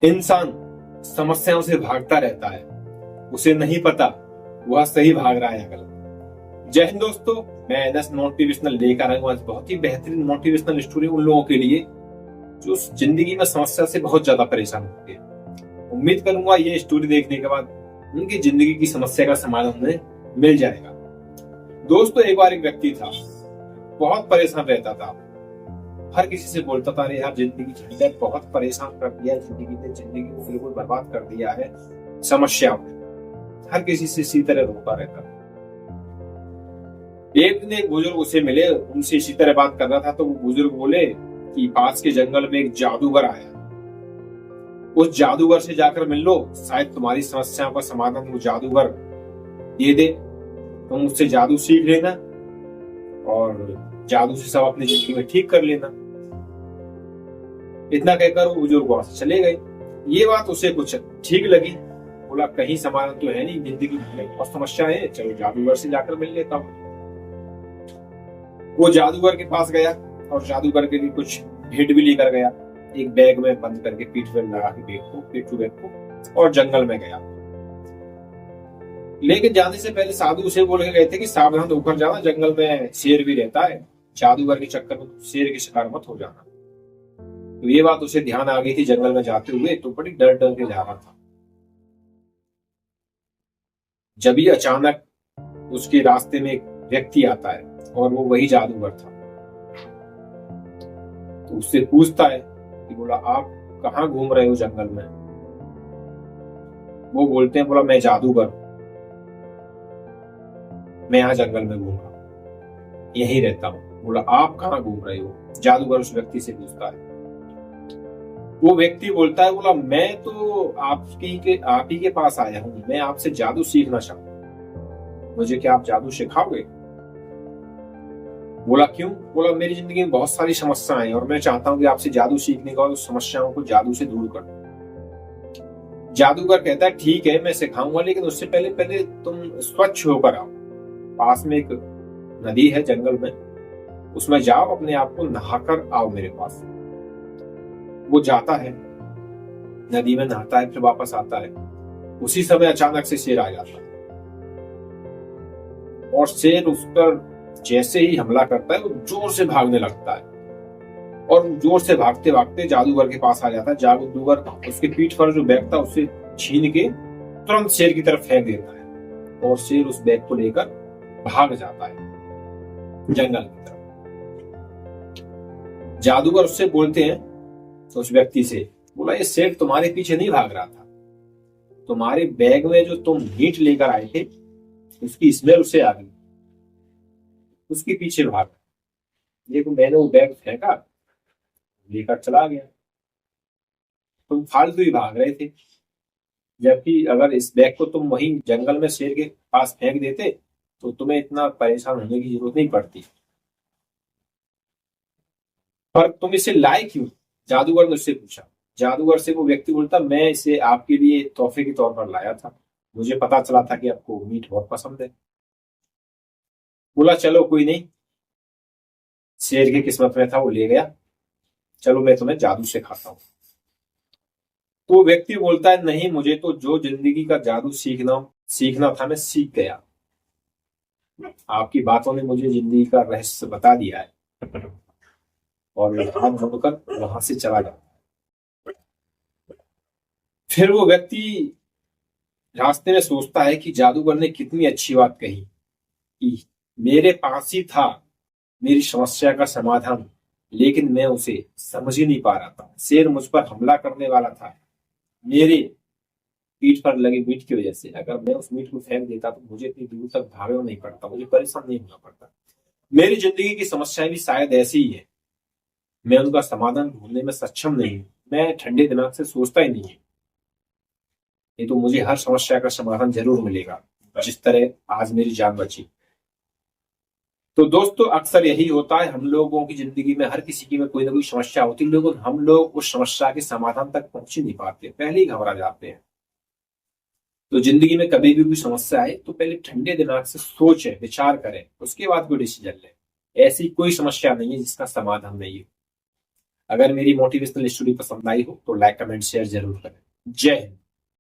इंसान समस्याओं से भागता रहता है, उसे नहीं पता वह सही भाग रहा है या गलत। जय हिंद दोस्तों, मैं एनएस मोटिवेशनल लेकर आया हूं आज बहुत ही बेहतरीन मोटिवेशनल स्टोरी उन लोगों के लिए जो जिंदगी में समस्या से बहुत ज्यादा परेशान होते हैं। उम्मीद करूंगा ये स्टोरी देखने के बाद उनकी जिंदगी की समस्या का समाधान उन्हें मिल जाएगा। दोस्तों, एक बार एक व्यक्ति था, बहुत परेशान रहता था। हर किसी से बोलता था, अरे यार जिंदगी झंझट बहुत परेशान कर दिया है, जिंदगी ने जिंदगी को बिल्कुल बर्बाद कर दिया है समस्या में। हर किसी से इसी तरह रोता रहता था। एक दिन एक बुजुर्ग उसे मिले, उनसे इसी तरह बात कर रहा था तो वो बुजुर्ग बोले कि पास के जंगल में एक जादूगर आया, उस जादूगर से जाकर मिल लो, शायद तुम्हारी समस्याओं का समाधान वो जादूगर दे दे। तुम उससे जादू सीख लेना और जादू से सब अपनी जिंदगी में ठीक कर लेना। इतना कहकर वो बुजुर्ग वहां से चले गए। ये बात उसे कुछ ठीक लगी, बोला कहीं समाधान तो है नहीं, जिंदगी में बहुत समस्या है, चलो जादूगर से जाकर मिल लेता हूँ। वो जादूगर के पास गया और जादूगर के लिए कुछ भेंट भी लेकर गया। एक बैग में बंद करके पीठ पर लगा के बैग को और जंगल में गया। लेकिन जाने से पहले साधु उसे बोल के गए थे कि सावधान होकर जाना, जंगल में शेर भी रहता है, जादूगर के चक्कर में शेर के शिकार मत हो जाना। तो ये बात उसे ध्यान आ गई थी जंगल में जाते हुए, तो बड़ी डर डर के जा रहा था। जब ही अचानक उसके रास्ते में एक व्यक्ति आता है और वो वही जादूगर था। तो उससे पूछता है कि बोला आप कहाँ घूम रहे हो जंगल में? वो बोलते हैं, बोला मैं जादूगर, मैं यहाँ जंगल में घूम रहा हूँ, यहीं रहता हूँ। बोला आप कहाँ घूम रहे हो? जादूगर उस व्यक्ति से पूछता है। वो व्यक्ति बोलता है, बोला मैं तो आप ही के पास आया हूँ, मैं आपसे जादू सीखना चाहता हूँ, मुझे क्या आप जादू सिखाओगे? बोला क्यों? बोला मेरी जिंदगी में बहुत सारी समस्याएं हैं और मैं चाहता हूँ कि आपसे जादू सीखने का और उस समस्याओं को जादू से दूर कर दूं। जादूगर कहता है ठीक है मैं सिखाऊंगा, लेकिन उससे पहले पहले तुम स्वच्छ होकर आओ। पास में एक नदी है जंगल में, उसमें जाओ, अपने आप को नहाकर आओ मेरे पास। वो जाता है, नदी में नहाता है, फिर वापस आता है। उसी समय अचानक से शेर आ जाता है और शेर उस पर जैसे ही हमला करता है वो जोर से भागने लगता है और जोर से भागते भागते जादूगर के पास आ जाता है। जादूगर उसके पीठ पर जो बैग था उसे छीन के तुरंत शेर की तरफ फेंक देता है और शेर उस बैग को लेकर भाग जाता है जंगल की तरफ। जादूगर उससे बोलते हैं, तो उस व्यक्ति से बोला ये शेर तुम्हारे पीछे नहीं भाग रहा था, तुम्हारे बैग में जो तुम मीट लेकर आए थे उसकी स्मेल उसे आ गई, उसके पीछे भागा। देखो मैंने वो बैग फेंका, लेकर चला गया, तुम फालतू ही भाग रहे थे। जबकि अगर इस बैग को तुम वहीं जंगल में शेर के पास फेंक देते तो तुम्हें इतना परेशान होने की जरूरत नहीं पड़ती। पर तुम इसे लाए क्यों? जादूगर ने उससे पूछा। जादूगर से वो व्यक्ति बोलता, मैं इसे आपके लिए तोहफे के तौर पर लाया था, मुझे पता चला था कि आपको मीट बहुत पसंद है। बोला चलो कोई नहीं, शेर की किस्मत में था वो ले गया, चलो मैं तुम्हें जादू सिखाता हूँ। तो व्यक्ति बोलता है, नहीं मुझे तो जो जिंदगी का जादू सीखना था मैं सीख गया, आपकी बातों ने मुझे जिंदगी का रहस्य बता दिया है। और हाथ जोड़कर वहां से चला गया। फिर वो व्यक्ति रास्ते में सोचता है कि जादूगर ने कितनी अच्छी बात कही कि मेरे पास ही था मेरी समस्या का समाधान, लेकिन मैं उसे समझ ही नहीं पा रहा था। शेर मुझ पर हमला करने वाला था मेरे पीठ पर लगे मीट की वजह से। अगर मैं उस मीट को फेंक देता तो मुझे इतनी दूर तक भागना नहीं पड़ता, मुझे परेशान नहीं होना पड़ता। मेरी जिंदगी की समस्याएं भी शायद ऐसी ही है, मैं उनका समाधान ढूंढने में सक्षम नहीं हूं, मैं ठंडे दिमाग से सोचता ही नहीं है। ये तो मुझे हर समस्या का समाधान जरूर मिलेगा, जिस तरह आज मेरी जान बची। तो दोस्तों अक्सर यही होता है, हम लोगों की जिंदगी में हर किसी की में कोई ना कोई समस्या होती है, लेकिन हम लोग उस समस्या के समाधान तक पहुंच ही नहीं पाते, पहले ही घबरा जाते हैं। तो जिंदगी में कभी भी कोई समस्या आए तो पहले ठंडे दिमाग से सोचें, विचार करें, उसके बाद कोई डिसीजन लें। ऐसी कोई समस्या नहीं है जिसका समाधान नहीं है। अगर मेरी मोटिवेशनल स्टोरी पसंद आई हो तो लाइक कमेंट शेयर जरूर करें। जय हिंद।